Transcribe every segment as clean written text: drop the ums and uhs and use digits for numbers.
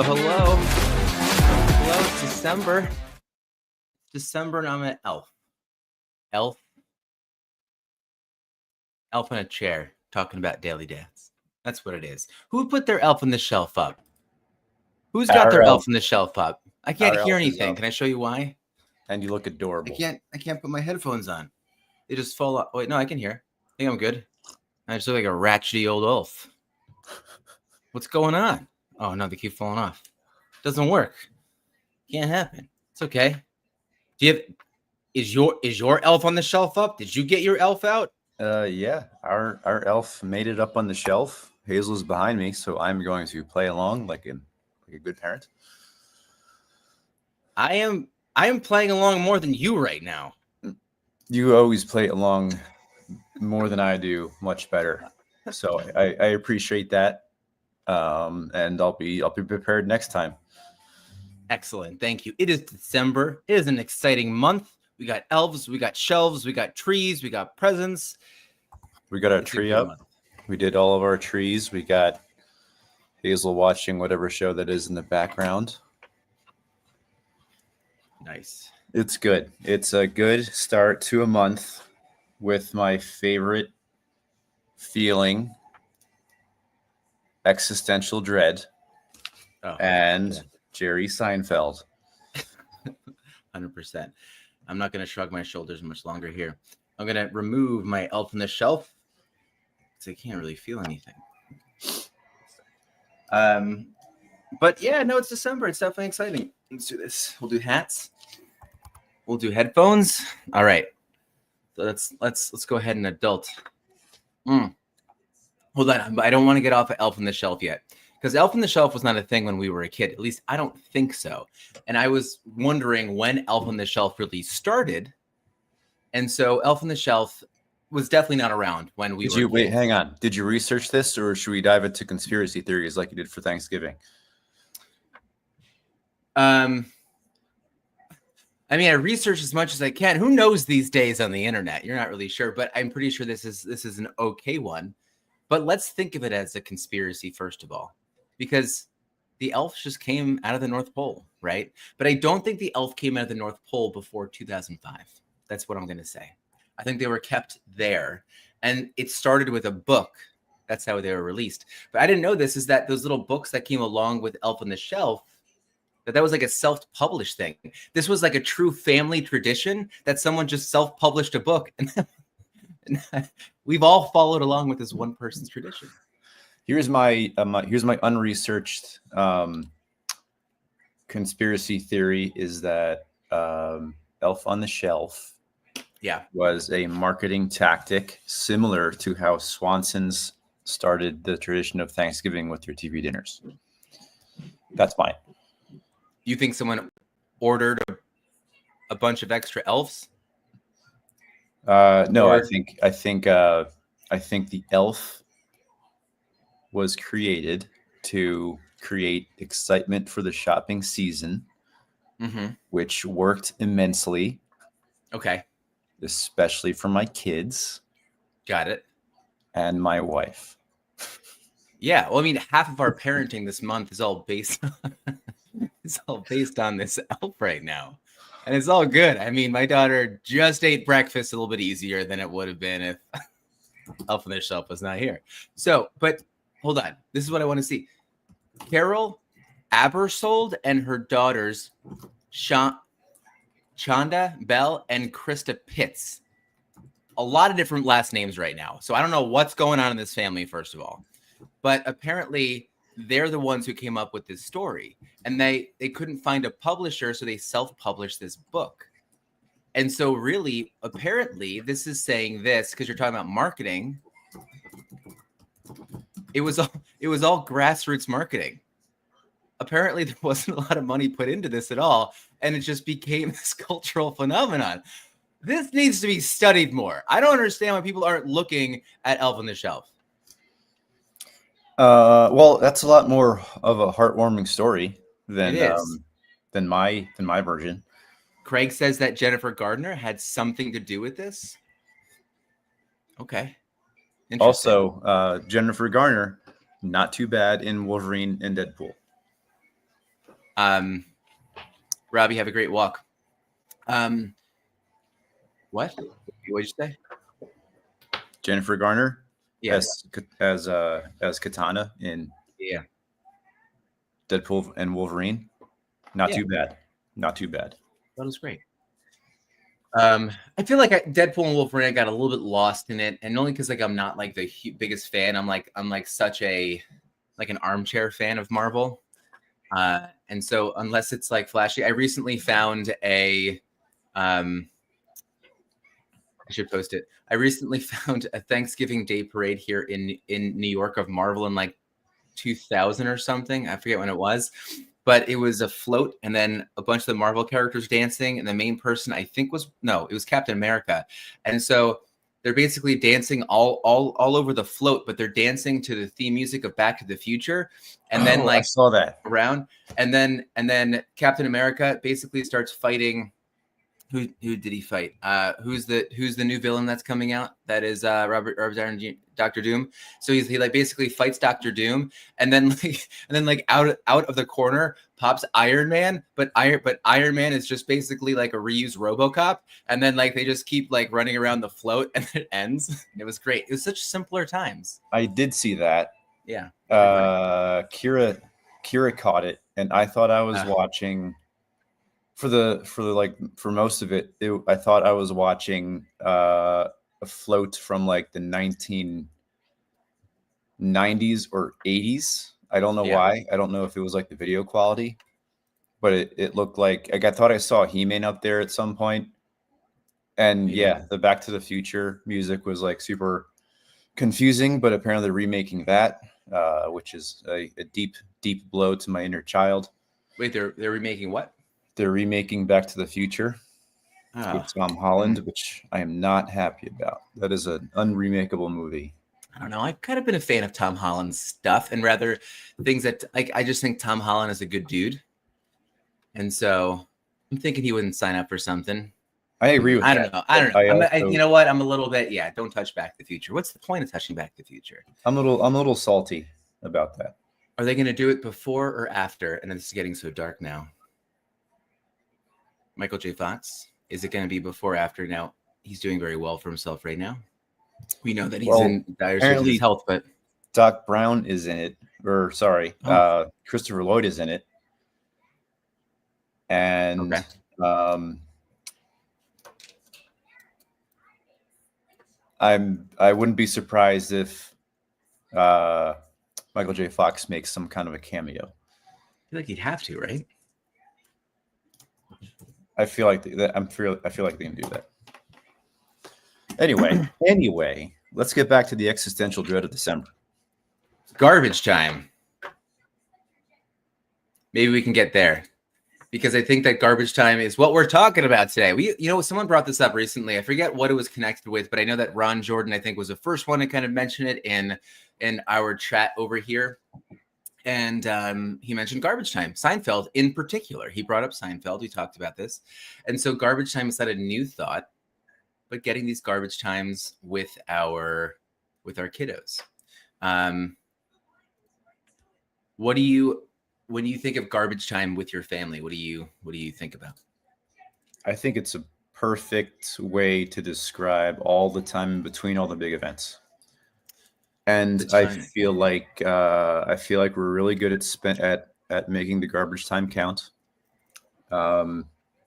Hello. It's December. December, and I'm an elf. Elf in a chair, talking about daily dance. That's what it is. Who put their elf on the shelf up? Who's got their elf on the shelf up? I can't hear anything. Can I show you why? And you look adorable. I can't put my headphones on. They just fall off. Wait, no, I can hear. I think I'm good. I just look like a ratchety old elf. What's going on? Oh no, they keep falling off. Doesn't work. Can't happen. It's okay. Is your elf on the shelf up? Did you get your elf out? Yeah. Our elf made it up on the shelf. Hazel's behind me, so I'm going to play along like a good parent. I am playing along more than you right now. You always play along more than I do, much better. So I appreciate that. And I'll be prepared next time. Excellent. Thank you. It is December. It is an exciting month. We got elves, we got shelves, we got trees, we got presents. We got our tree up. Month. We did all of our trees. We got Hazel watching whatever show that is in the background. Nice. It's good. It's a good start to a month with my favorite feeling, existential dread, and Jerry Seinfeld. 100%. I'm not going to shrug my shoulders much longer here. I'm going to remove my elf on the shelf because I can't really feel anything. But yeah, no, it's December. It's definitely exciting. Let's do this. We'll do hats. We'll do headphones. All right. So let's go ahead and adult. Hold on. I don't want to get off of Elf on the Shelf yet. Because Elf on the Shelf was not a thing when we were a kid. At least I don't think so. And I was wondering when Elf on the Shelf really started. And so Elf on the Shelf was definitely not around when we were kids. Hang on. Did you research this, or should we dive into conspiracy theories like you did for Thanksgiving? I mean, I research as much as I can. Who knows these days on the internet? You're not really sure, but I'm pretty sure this is an okay one. But let's think of it as a conspiracy first of all. Because the elves just came out of the North Pole, right? But I don't think the elf came out of the North Pole before 2005. That's what I'm going to say. I think they were kept there. And it started with a book. That's how they were released. But I didn't know this, is that those little books that came along with Elf on the Shelf, that was like a self-published thing. This was like a true family tradition that someone just self-published a book. And we've all followed along with this one person's tradition. Here's my unresearched conspiracy theory is that Elf on the Shelf was a marketing tactic similar to how Swanson's started the tradition of Thanksgiving with their TV dinners. That's mine. You think someone ordered a bunch of extra elves? No, I think the elf was created to create excitement for the shopping season, which worked immensely. Okay. Especially for my kids. Got it. And my wife. Yeah. Well, I mean, half of our parenting this month is all based on this elf right now. And it's all good. I mean, my daughter just ate breakfast a little bit easier than it would have been if Elf on the Shelf was not here. So, but hold on. This is what I want to see. Carol Abersold and her daughters, Chanda, Bell, and Krista Pitts. A lot of different last names right now. So I don't know what's going on in this family, first of all. But apparently they're the ones who came up with this story. And they couldn't find a publisher, so they self-published this book. And so really, apparently, this is saying this, because you're talking about marketing. It was all grassroots marketing. Apparently, there wasn't a lot of money put into this at all. And it just became this cultural phenomenon. This needs to be studied more. I don't understand why people aren't looking at Elf on the Shelf. Well, that's a lot more of a heartwarming story than my version. Craig says that Jennifer Gardner had something to do with this. Okay. Also, Jennifer Garner, not too bad in Wolverine and Deadpool. Robbie, have a great walk. What? What'd you say? Jennifer Garner, yes, as Katana in Deadpool and Wolverine. Not too bad. Not too bad. That was great. I feel like Deadpool and Wolverine, I got a little bit lost in it, and only because like I'm not like the biggest fan. I'm like such an armchair fan of Marvel, and so unless it's like flashy, I recently found a I should post it. I recently found a Thanksgiving Day parade here in New York of Marvel in like 2000 or something. I forget when it was, but it was a float and then a bunch of the Marvel characters dancing, and the main person I think it was Captain America. And so they're basically dancing all over the float, but they're dancing to the theme music of Back to the Future. And then like I saw that around, and then Captain America basically starts fighting. Who did he fight? Who's the new villain that's coming out? That is Robert Downey, Dr. Doom. So he like basically fights Dr. Doom, and then out of the corner pops Iron Man, but Iron Man is just basically like a reused RoboCop, and then like they just keep like running around the float, and it ends. It was great. It was such simpler times. I did see that. Yeah. Kira caught it, and I thought I was watching. For most of it, I thought I was watching a float from like the 1990s or 80s. I don't know why. I don't know if it was like the video quality, but it looked like I thought I saw He-Man up there at some point. And the Back to the Future music was like super confusing, but apparently they're remaking that, which is a deep blow to my inner child. Wait, they're remaking what? They're remaking Back to the Future with Tom Holland, which I am not happy about. That is an unremakeable movie. I don't know. I've kind of been a fan of Tom Holland's stuff, and rather things that like I just think Tom Holland is a good dude, and so I'm thinking he wouldn't sign up for something. I agree with that. I don't know. You know what? I'm a little bit don't touch Back to the Future. What's the point of touching Back to the Future? I'm a little salty about that. Are they going to do it before or after? And this is getting so dark now. Michael J. Fox, is it going to be before or after? Now, he's doing very well for himself right now. We know that he's in dire state of his health, but Doc Brown is in it. Christopher Lloyd is in it. And I wouldn't be surprised if Michael J. Fox makes some kind of a cameo. I feel like he'd have to, right? I feel like they can do that. Anyway, let's get back to the existential dread of December. Garbage time. Maybe we can get there, because I think that garbage time is what we're talking about today. Someone brought this up recently. I forget what it was connected with, but I know that Ron Jordan, I think, was the first one to kind of mention it in our chat over here. And he mentioned garbage time, Seinfeld in particular. He brought up Seinfeld. We talked about this. And so garbage time is not a new thought, but getting these garbage times with our kiddos. When you think of garbage time with your family, what do you think about? I think it's a perfect way to describe all the time in between all the big events. And I feel like we're really good at making the garbage time count.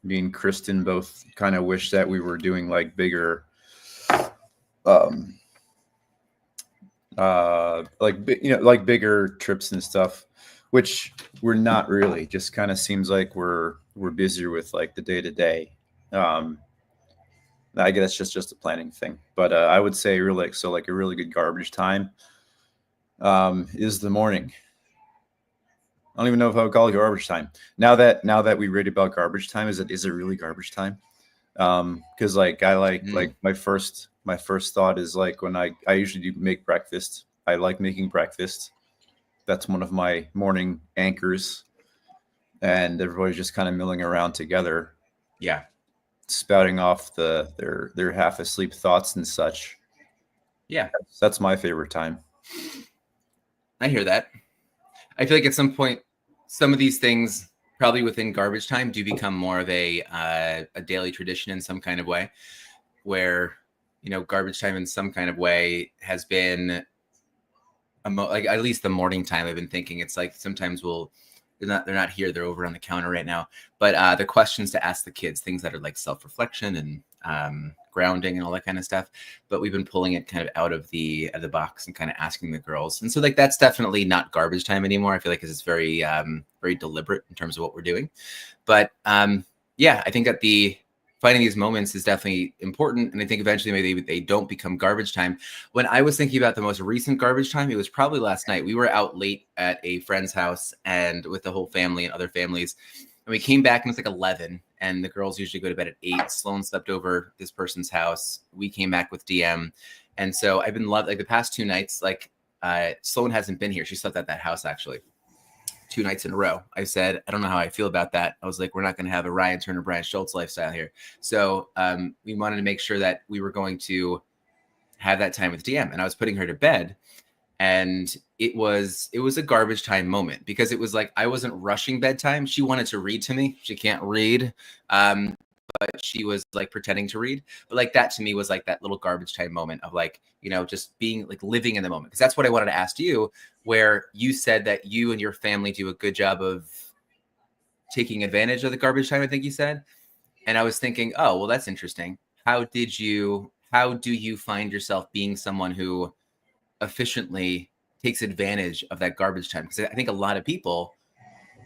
me and Kristen both kind of wish that we were doing like bigger, like bigger trips and stuff, which we're not really. Just kind of seems like we're busier with like the day to day. I guess that's just a planning thing. But I would say really like a really good garbage time is the morning. I don't even know if I would call it garbage time. Now that we read about garbage time, is it really garbage time? Because like I like my first thought is like when I usually do make breakfast. I like making breakfast. That's one of my morning anchors, and everybody's just kind of milling around together. Yeah, spouting off their half asleep thoughts and such. Yeah, that's my favorite time. I hear that. I feel like at some point, some of these things, probably within garbage time, do become more of a daily tradition in some kind of way, where garbage time in some kind of way has been like at least the morning time. I've been thinking it's like sometimes they're not here, they're over on the counter right now, but the questions to ask the kids, things that are like self-reflection and grounding and all that kind of stuff, but we've been pulling it kind of out of the box and kind of asking the girls, and so like that's definitely not garbage time anymore. I feel like it's very very deliberate in terms of what we're doing, but yeah, I think that finding these moments is definitely important. And I think eventually maybe they don't become garbage time. When I was thinking about the most recent garbage time, it was probably last night. We were out late at a friend's house and with the whole family and other families. And we came back and it was like 11, and the girls usually go to bed at 8. Sloan slept over this person's house. We came back with DM. And so I've been like the past 2 nights, like Sloan hasn't been here. She slept at that house actually 2 nights in a row. I said, I don't know how I feel about that. I was like, we're not going to have a Ryan Turner, Brian Schultz lifestyle here. So we wanted to make sure that we were going to have that time with DM, and I was putting her to bed, and it was a garbage time moment because it was like, I wasn't rushing bedtime. She wanted to read to me. She can't read. But she was like pretending to read. But like that to me was like that little garbage time moment of like, just being like living in the moment. Because that's what I wanted to ask you, where you said that you and your family do a good job of taking advantage of the garbage time, I think you said. And I was thinking, oh, well, that's interesting. How do you find yourself being someone who efficiently takes advantage of that garbage time? Because I think a lot of people,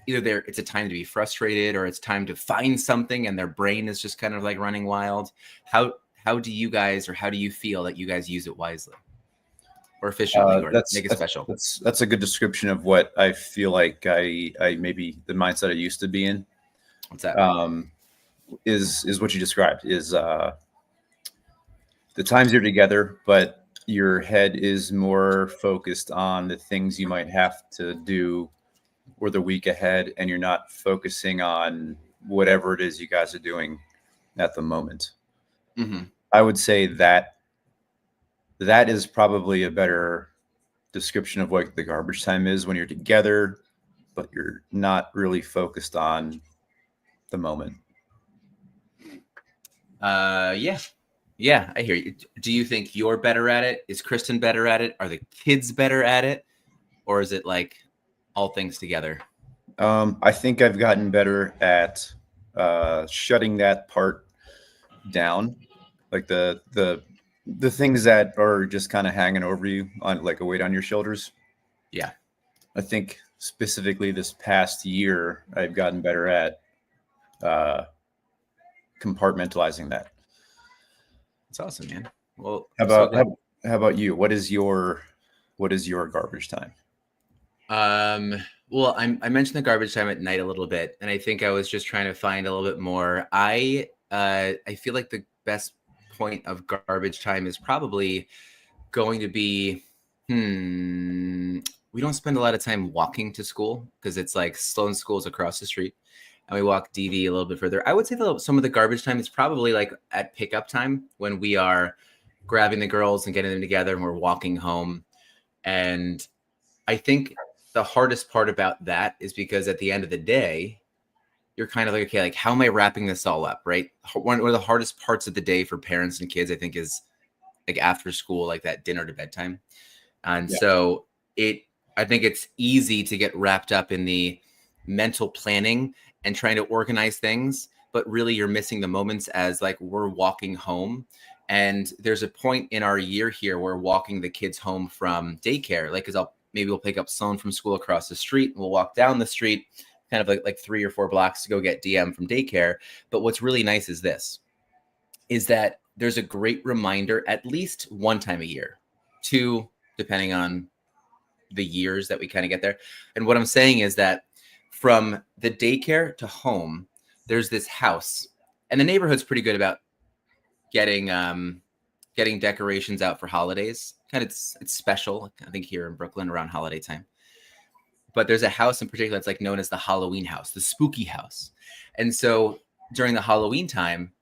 either it's a time to be frustrated or it's time to find something and their brain is just kind of like running wild. How do you guys, or how do you feel that you guys use it wisely or efficiently or make it special? That's a good description of what I feel like I maybe the mindset I used to be in. What's that? Is what you described, is the times you're together, but your head is more focused on the things you might have to do or the week ahead, and you're not focusing on whatever it is you guys are doing at the moment. Mm-hmm. I would say that is probably a better description of what the garbage time is, when you're together, but you're not really focused on the moment. Yeah, I hear you. Do you think you're better at it? Is Kristen better at it? Are the kids better at it? Or is it like all things together? I think I've gotten better at shutting that part down, like the things that are just kind of hanging over you on like a weight on your shoulders. Yeah, I think specifically this past year, I've gotten better at compartmentalizing that. That's awesome, man. Well, how about you? What is your garbage time? Well, I mentioned the garbage time at night a little bit, and I think I was just trying to find a little bit more. I feel like the best point of garbage time is probably going to be, we don't spend a lot of time walking to school because it's like Sloan School's across the street, and we walk DD a little bit further. I would say that some of the garbage time is probably like at pickup time, when we are grabbing the girls and getting them together and we're walking home. And I think the hardest part about that is because at the end of the day, you're kind of like, okay, like how am I wrapping this all up, right? One of the hardest parts of the day for parents and kids, I think, is like after school, like that dinner to bedtime. And so I think it's easy to get wrapped up in the mental planning and trying to organize things but really you're missing the moments as like we're walking home. And there's a point in our year here where walking the kids home from daycare, like, cause maybe we'll pick up Sloan from school across the street and we'll walk down the street kind of like 3 or 4 blocks to go get DM from daycare. But what's really nice is that there's a great reminder at least one time a year, 2, depending on the years that we kind of get there. And what I'm saying is that from the daycare to home, there's this house, and the neighborhood's pretty good about getting decorations out for holidays. Kind of it's special, I think, here in Brooklyn around holiday time. But there's a house in particular that's like known as the Halloween house, the spooky house. And so during the Halloween time,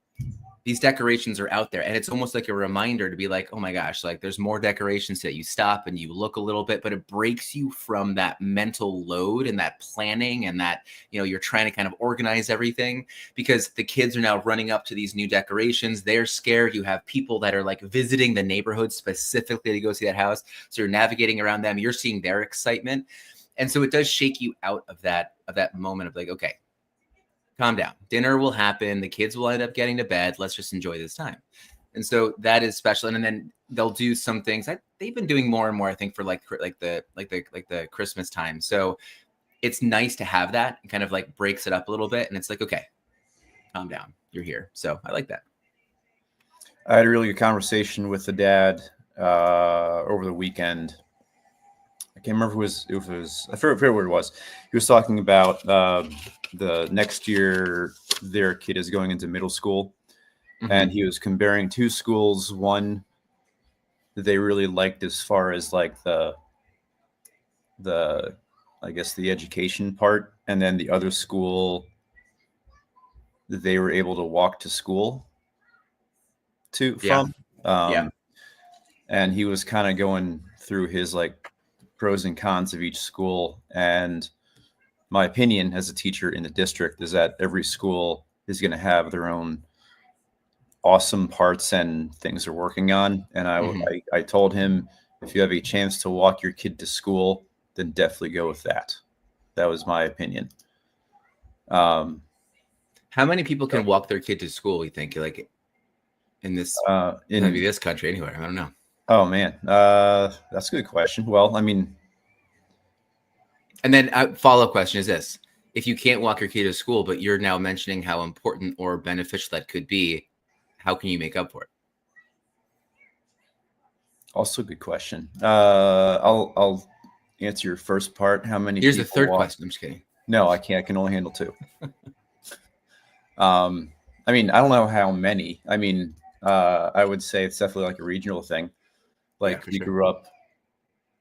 these decorations are out there, and it's almost like a reminder to be like, oh my gosh, like there's more decorations that you stop and you look a little bit, but it breaks you from that mental load and that planning and that, you're trying to kind of organize everything, because the kids are now running up to these new decorations. They're scared. You have people that are like visiting the neighborhood specifically to go see that house. So you're navigating around them. You're seeing their excitement. And so it does shake you out of that moment of like, okay, calm down. Dinner will happen. The kids will end up getting to bed. Let's just enjoy this time. And so that is special. And then they'll do some things that they've been doing more and more, I think, for like the Christmas time. So it's nice to have that. It kind of like breaks it up a little bit. And it's like, okay, calm down. You're here. So I like that. I had a really good conversation with the dad over the weekend. I can't remember I forget what it was. He was talking about the next year their kid is going into middle school. Mm-hmm. And he was comparing 2 schools. One that they really liked as far as like the I guess the education part, and then the other school that they were able to walk to school from. And he was kind of going through his like pros and cons of each school. And my opinion as a teacher in the district is that every school is going to have their own awesome parts and things they're working on. And I told him, if you have a chance to walk your kid to school, then definitely go with that. That was my opinion. How many people can walk their kid to school, you think, like in this maybe this country anywhere? I don't know. Oh man, that's a good question. Well, I mean, and then a follow-up question is this: if you can't walk your kid to school, but you're now mentioning how important or beneficial that could be, how can you make up for it? Also a good question. I'll answer your first part. How many? Here's the third question. I'm just kidding. No, I can't. I can only handle 2. I mean, I don't know how many. I mean, I would say it's definitely like a regional thing. Like we grew up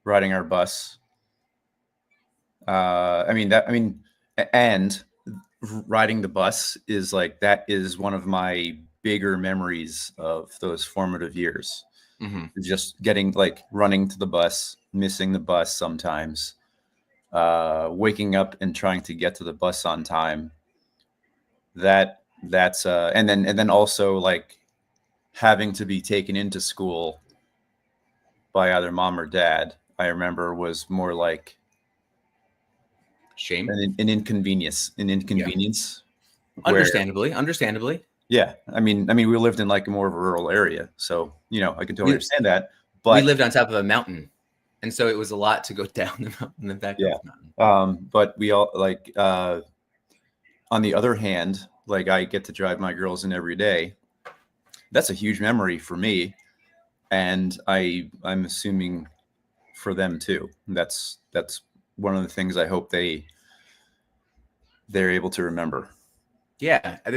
riding our bus. And riding the bus is like, that is one of my bigger memories of those formative years. Mm-hmm. Just getting like running to the bus, missing the bus sometimes, waking up and trying to get to the bus on time. That's and then also like having to be taken into school by either mom or dad, I remember was more like shame, an inconvenience. Yeah. Understandably. Yeah. I mean, we lived in like more of a rural area, so I can totally understand that. But we lived on top of a mountain, and so it was a lot to go down the mountain and then back up the mountain. But we all like. On the other hand, like I get to drive my girls in every day. That's a huge memory for me, and I'm assuming for them too. That's one of the things I hope they're able to remember. Yeah, I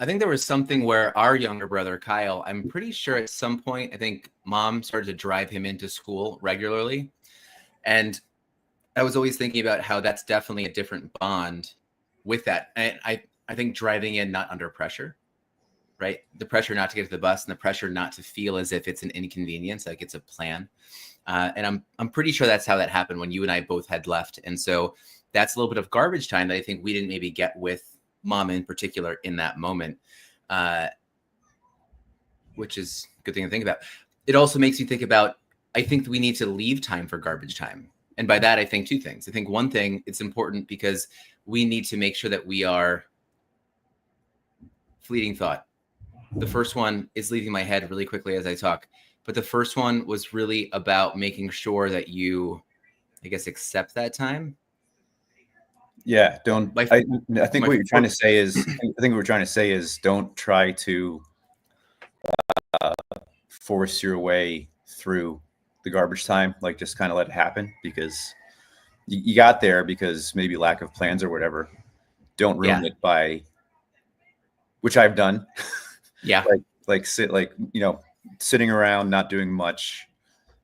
think there was something where our younger brother Kyle, I'm pretty sure at some point, I think mom started to drive him into school regularly, and I was always thinking about how that's definitely a different bond with that. And I think driving in not under pressure, right? The pressure not to get to the bus and the pressure not to feel as if it's an inconvenience, like it's a plan. And I'm pretty sure that's how that happened when you and I both had left. And so that's a little bit of garbage time that I think we didn't maybe get with mom in particular in that moment, which is a good thing to think about. It also makes you think about, I think we need to leave time for garbage time. And by that, I think 2 things. I think one thing, it's important because we need to make sure that we are fleeting thought. The first one is leaving my head really quickly as I talk, but the first one was really about making sure that you, I guess, accept that time. Yeah, don't. I think what you're trying to say is, I think what we're trying to say is, don't try to force your way through the garbage time. Like, just kind of let it happen, because you got there because maybe lack of plans or whatever. Don't ruin it by, which I've done. Yeah. Sitting around, not doing much,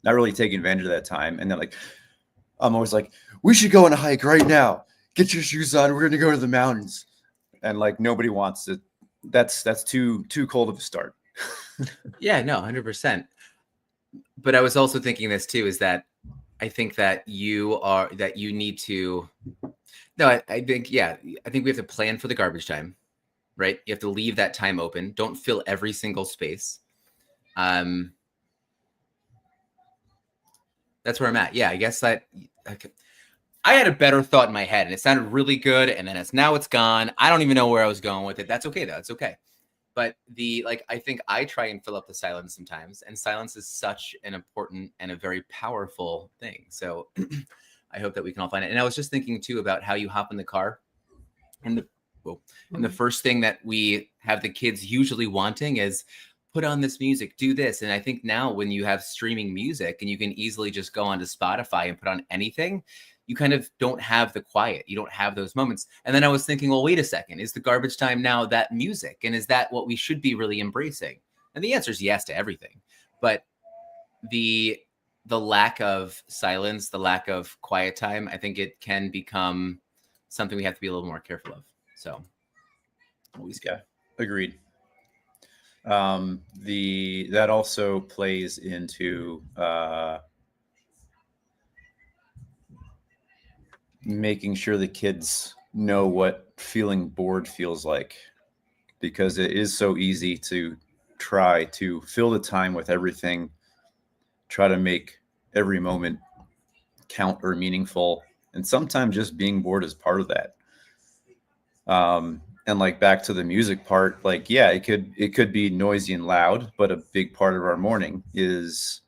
not really taking advantage of that time. And then I'm always like, we should go on a hike right now. Get your shoes on. We're going to go to the mountains. And nobody wants it. That's too cold of a start. Yeah, no, 100%. But I was also thinking this too, is that I think that you need to, no, I think we have to plan for the garbage time, right? You have to leave that time open. Don't fill every single space. That's where I'm at. Yeah, I guess I had a better thought in my head and it sounded really good. And then now it's gone. I don't even know where I was going with it. That's okay though. It's okay. But I think I try and fill up the silence sometimes, and silence is such an important and a very powerful thing. So I hope that we can all find it. And I was just thinking too about how you hop in the car, and the first thing that we have the kids usually wanting is put on this music, do this. And I think now when you have streaming music and you can easily just go onto Spotify and put on anything, you kind of don't have the quiet. You don't have those moments. And then I was thinking, well, wait a second, is the garbage time now that music? And is that what we should be really embracing? And the answer is yes to everything. But the lack of silence, the lack of quiet time, I think it can become something we have to be a little more careful of. So always good. Agreed. That also plays into making sure the kids know what feeling bored feels like, because it is so easy to try to fill the time with everything, try to make every moment count or meaningful. And sometimes just being bored is part of that. And back to the music part, it could be noisy and loud, but a big part of our morning is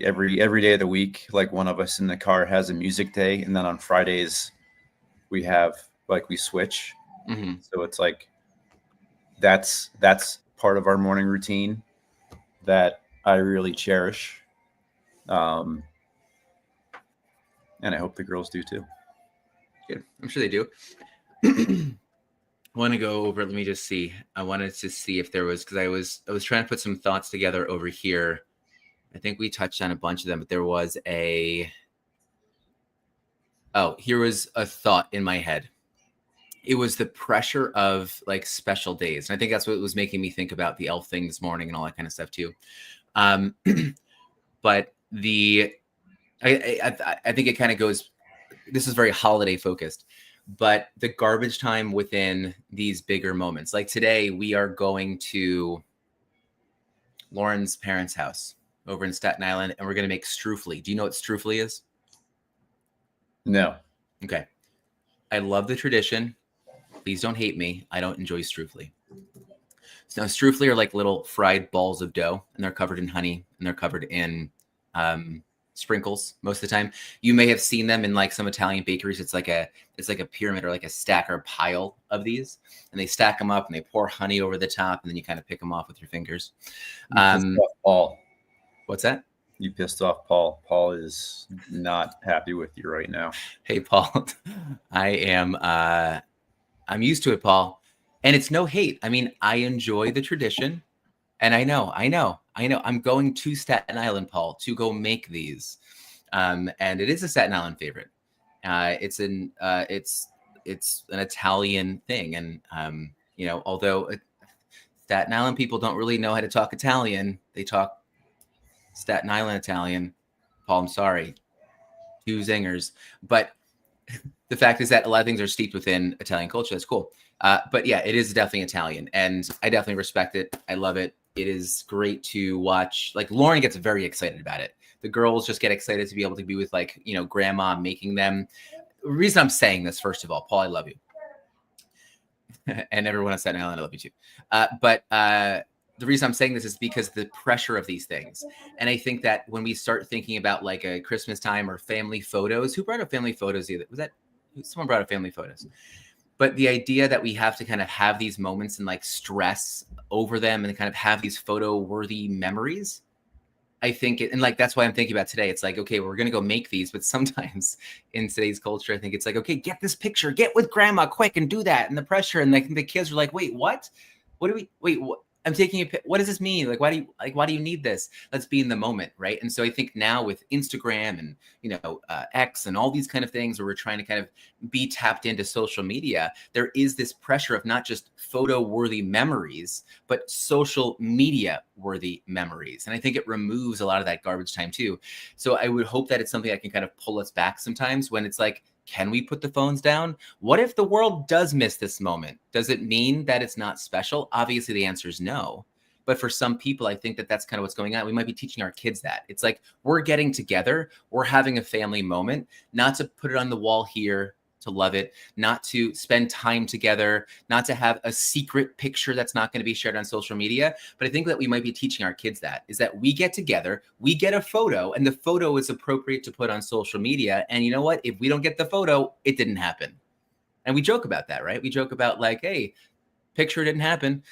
every day of the week, one of us in the car has a music day. And then on Fridays we have we switch. Mm-hmm. So it's that's part of our morning routine that I really cherish. And I hope the girls do too. Good. I'm sure they do. I want to go over, let me just see. I wanted to see if there was, because I was trying to put some thoughts together over here. I think we touched on a bunch of them, but there was here was a thought in my head. It was the pressure of special days. And I think that's what was making me think about the elf thing this morning and all that kind of stuff too. But I think it kind of goes, this is very holiday focused, but the garbage time within these bigger moments. Like today, we are going to Lauren's parents' house over in Staten Island, and we're going to make strufli. Do you know what strufli is? No. Okay. I love the tradition. Please don't hate me. I don't enjoy strufli. So strufli are little fried balls of dough, and they're covered in honey, and they're covered in sprinkles most of the time. You may have seen them in some Italian bakeries. It's like a pyramid or a stack or a pile of these, and they stack them up and they pour honey over the top, and then you kind of pick them off with your fingers. Paul. What's that? You pissed off Paul. Paul is not happy with you right now. Hey, Paul. I am I'm used to it, Paul. And it's no hate. I mean, I enjoy the tradition. And I know. I'm going to Staten Island, Paul, to go make these. And it is a Staten Island favorite. It's an Italian thing. And, although Staten Island people don't really know how to talk Italian, they talk Staten Island Italian. Paul, I'm sorry. 2 zingers. But the fact is that a lot of things are steeped within Italian culture. That's cool. But yeah, it is definitely Italian. And I definitely respect it. I love it. It is great to watch. Lauren gets very excited about it. The girls just get excited to be able to be with grandma making them. The reason I'm saying this, first of all, Paul, I love you. And everyone on Staten Island, I love you too. But the reason I'm saying this is because the pressure of these things. And I think that when we start thinking about like a Christmas time or family photos, who brought up family photos either? Was that someone brought up family photos? But the idea that we have to kind of have these moments and like stress over them and kind of have these photo worthy memories, I think and like that's why I'm thinking about today. It's like, okay, we're gonna go make these, but sometimes in today's culture, I think it's like, okay, get this picture, get with grandma quick and do that. And the pressure, and like the kids are like, wait, what? What do we wait? What? I'm taking a what does this mean? Like, why do you need this? Let's be in the moment, right? And so I think now with Instagram and X and all these kind of things where we're trying to kind of be tapped into social media, there is this pressure of not just photo worthy memories, but social media worthy memories. And I think it removes a lot of that garbage time too. So I would hope that it's something that can kind of pull us back sometimes when it's like, can we put the phones down? What if the world does miss this moment? Does it mean that it's not special? Obviously, the answer is no. But for some people, I think that that's kind of what's going on. We might be teaching our kids that. It's like we're getting together, we're having a family moment, not to put it on the wall here, to love it, not to spend time together, not to have a secret picture that's not going to be shared on social media. But I think that we might be teaching our kids that is that we get together, we get a photo, and the photo is appropriate to put on social media. And you know what? If we don't get the photo, it didn't happen. And we joke about that, right? We joke about like, hey, picture didn't happen.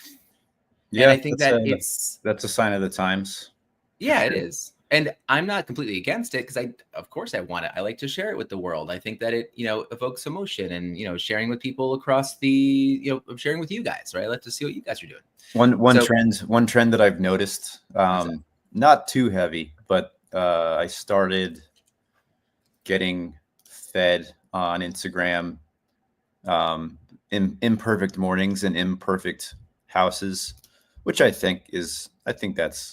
Yeah, and I think that's a sign of the times. Yeah, it is. And I'm not completely against it because of course I want it. I like to share it with the world. I think that it, evokes emotion and, sharing with people across the, sharing with you guys, right? I like to see what you guys are doing. One trend that I've noticed, not too heavy, but I started getting fed on Instagram, imperfect mornings and imperfect houses, which I think that's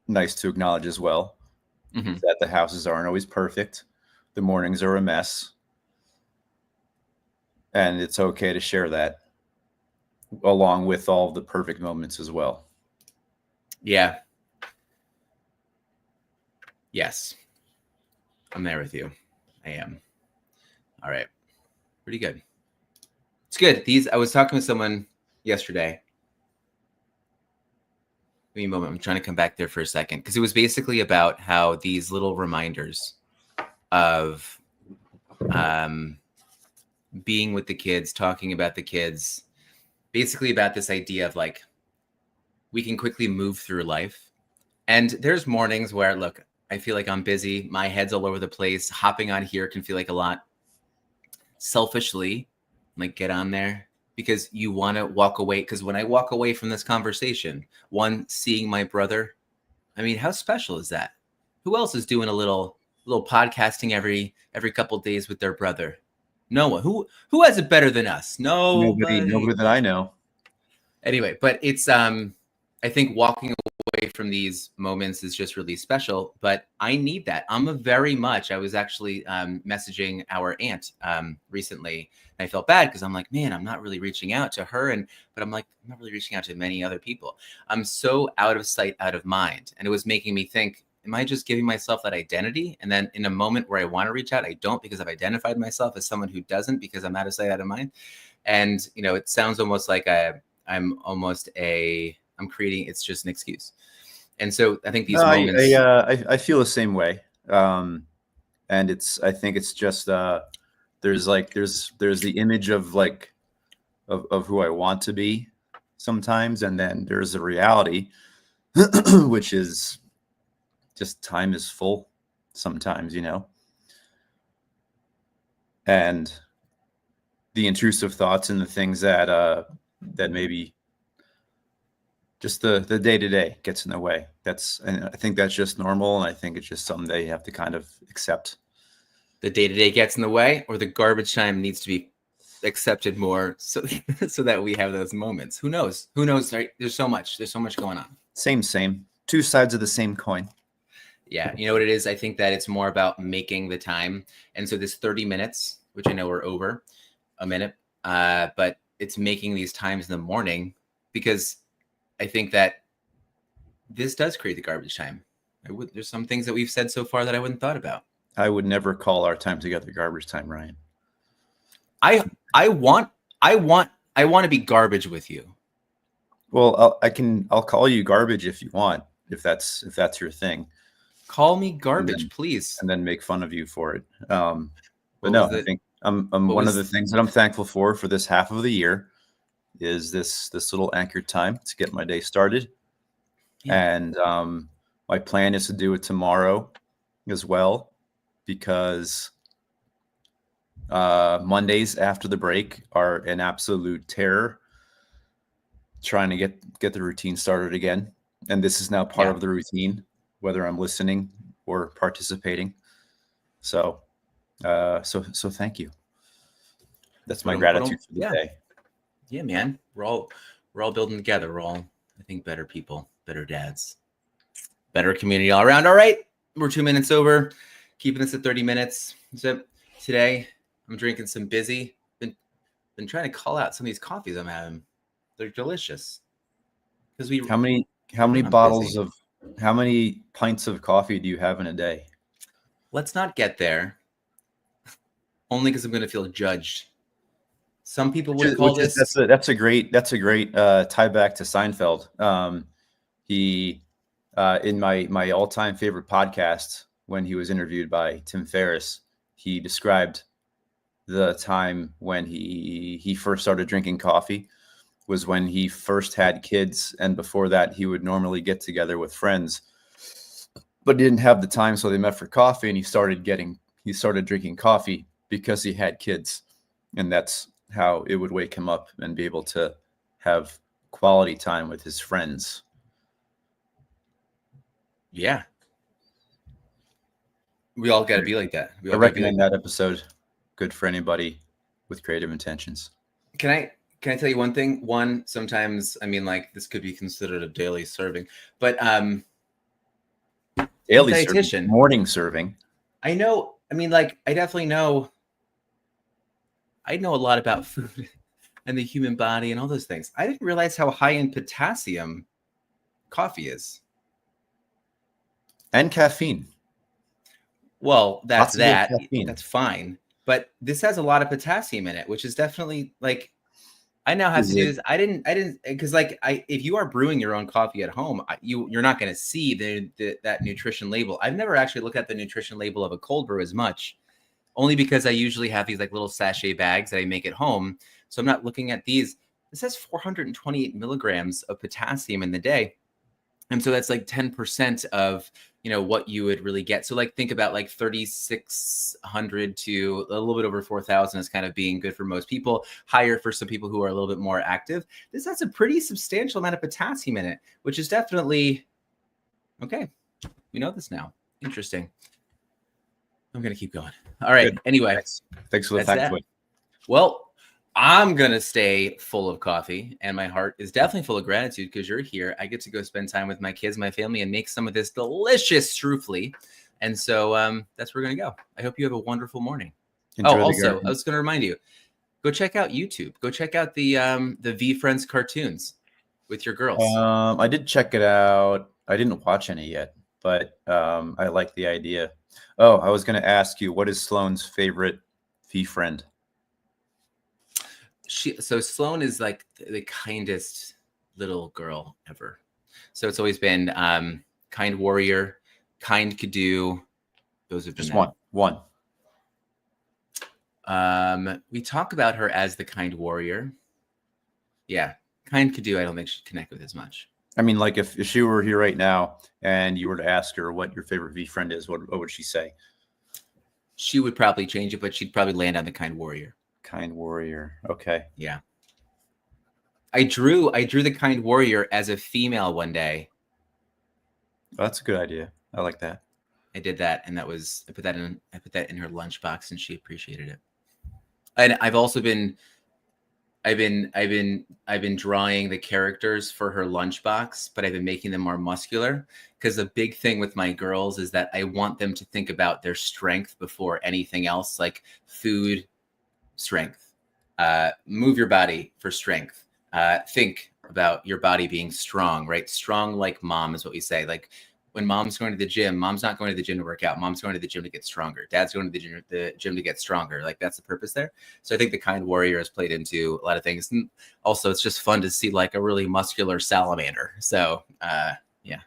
nice to acknowledge as well. Mm-hmm. That the houses aren't always perfect. The mornings are a mess. And it's okay to share that along with all the perfect moments as well. Yeah. Yes. I'm there with you. I am. All right. Pretty good. It's good. I was talking with someone yesterday. Give me a moment. I'm trying to come back there for a second because it was basically about how these little reminders of being with the kids, talking about the kids, basically about this idea of like we can quickly move through life. And there's mornings where, look, I feel like I'm busy. My head's all over the place. Hopping on here can feel like a lot. Selfishly, like get on there because you want to walk away. Because when I walk away from this conversation, seeing my brother, I mean, how special is that? Who else is doing a little podcasting every couple of days with their brother? No one. Who has it better than us? Nobody that I know. Anyway, but it's I think walking away from these moments is just really special, but I need that. I was actually messaging our aunt recently, and I felt bad because I'm like, man, I'm not really reaching out to her, but I'm like, I'm not really reaching out to many other people. I'm so out of sight, out of mind, and it was making me think, am I just giving myself that identity? And then in a moment where I want to reach out, I don't because I've identified myself as someone who doesn't because I'm out of sight, out of mind. And, it sounds almost like I'm creating, it's just an excuse. And so I think these moments. I feel the same way. And I think it's just, there's the image of like, of who I want to be sometimes. And then there's the reality, which is just time is full sometimes, and the intrusive thoughts and the things that maybe just the day-to-day gets in the way. And I think that's just normal. And I think it's just something that you have to kind of accept. The day-to-day gets in the way, or the garbage time needs to be accepted more so that we have those moments. Who knows, right? There's so much going on. Same. Two sides of the same coin. Yeah. You know what it is? I think that it's more about making the time. And so this 30 minutes, which I know we're over a minute, but it's making these times in the morning because I think that this does create the garbage time. There's some things that we've said so far that I wouldn't thought about. I would never call our time together garbage time, Ryan. I want I want to be garbage with you. Well, I'll call you garbage if you want, if that's your thing. Call me garbage, please. And then make fun of you for it. But no, I think I'm one of the things that I'm thankful for this half of the year is this little anchored time to get my day started. Yeah. And my plan is to do it tomorrow as well, because Mondays after the break are an absolute terror, trying to get the routine started again. And this is now part of the routine, whether I'm listening or participating. So thank you. That's my gratitude for the day. Yeah, man. We're all building together. We're all, I think, better people, better dads, better community all around. All right. We're 2 minutes over, keeping this at 30 minutes. So today I'm drinking some Busy. Been trying to call out some of these coffees I'm having. They're delicious. Because how many how many pints of coffee do you have in a day? Let's not get there. Only because I'm going to feel judged. Some people would call this. That's a great tie back to Seinfeld. He in my all-time favorite podcast, when he was interviewed by Tim Ferriss, he described the time when he first started drinking coffee was when he first had kids, and before that he would normally get together with friends, but didn't have the time, so they met for coffee, and he started drinking coffee because he had kids, and that's how it would wake him up and be able to have quality time with his friends. Yeah. We all got to be like that. I recommend that episode. Good for anybody with creative intentions. Can I tell you one thing? One, sometimes, I mean, like, this could be considered a daily serving, but daily serving, morning serving. I know. I mean, like, I know a lot about food and the human body and all those things. I didn't realize how high in potassium coffee is. And caffeine. Well, that's fine. But this has a lot of potassium in it, which is definitely, like, I now have to do this. I didn't, because, like, if you are brewing your own coffee at home, you're not going to see that nutrition label. I've never actually looked at the nutrition label of a cold brew as much, only because I usually have these, like, little sachet bags that I make at home. So I'm not looking at these. This has 428 milligrams of potassium in the day. And so that's like 10% of, what you would really get. So, like, think about like 3,600 to a little bit over 4,000 is kind of being good for most people, higher for some people who are a little bit more active. This has a pretty substantial amount of potassium in it, which is definitely okay. We know this now. Interesting. I'm going to keep going. All right. Good. Anyway. Thanks for the fact. Well, I'm going to stay full of coffee, and my heart is definitely full of gratitude because you're here. I get to go spend time with my kids, my family, and make some of this delicious strufli. And so that's where we're going to go. I hope you have a wonderful morning. Also, I was going to remind you, go check out YouTube. Go check out the V Friends cartoons with your girls. I did check it out. I didn't watch any yet, but I like the idea. Oh, I was going to ask you, what is Sloane's favorite V friend? So Sloane is like the kindest little girl ever. So it's always been kind warrior, kind Kadu. Those have been just one. We talk about her as the kind warrior. Yeah, kind Kadu. I don't think she'd connect with as much. I mean, like, if she were here right now and you were to ask her what your favorite V friend is, what would she say? She would probably change it, but she'd probably land on the kind warrior. Kind warrior. Okay. Yeah. I drew the kind warrior as a female one day. Oh, that's a good idea. I like that. I did that, and I put that in her lunchbox, and she appreciated it. And I've also been drawing the characters for her lunchbox, but I've been making them more muscular, because the big thing with my girls is that I want them to think about their strength before anything else, like food, strength. Move your body for strength. Think about your body being strong, right? Strong like mom is what we say. Like, when mom's going to the gym, mom's not going to the gym to work out. Mom's going to the gym to get stronger. Dad's going to the gym to get stronger. Like that's the purpose there. So I think the kind warrior has played into a lot of things. And also it's just fun to see like a really muscular salamander. So yeah.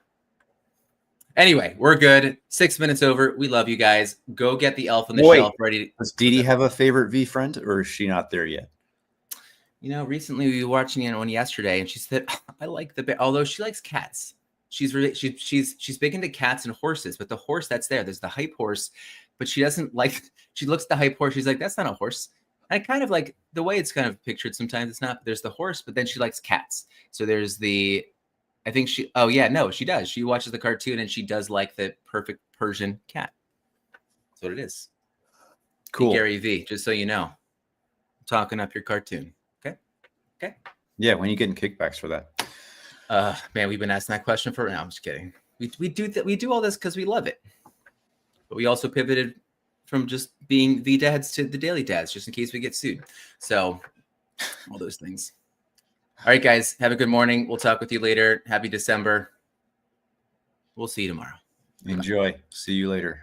Anyway, we're good. 6 minutes over. We love you guys. Go get the elf on the shelf ready. Does Dee Dee have a favorite V friend, or is she not there yet? You know, recently we were watching one yesterday, and she said, "I like the bear," although she likes cats. She's big into cats and horses, but the horse that's there's the hype horse, but she doesn't like. She looks at the hype horse. She's like, "That's not a horse." And I kind of like the way it's kind of pictured. Sometimes it's not. There's the horse, but then she likes cats. So there's the. I think she. Oh yeah, no, she does. She watches the cartoon and she does like the perfect Persian cat. That's what it is. Cool, hey, Gary V. Just so you know, I'm talking up your cartoon. Okay. Yeah, when are you getting kickbacks for that? Man, we've been asking that question for now. I'm just kidding. We do all this because we love it, but we also pivoted from just being the dads to the daily dads, just in case we get sued. So all those things. All right, guys, have a good morning. We'll talk with you later. Happy December. We'll see you tomorrow. Enjoy. See you later.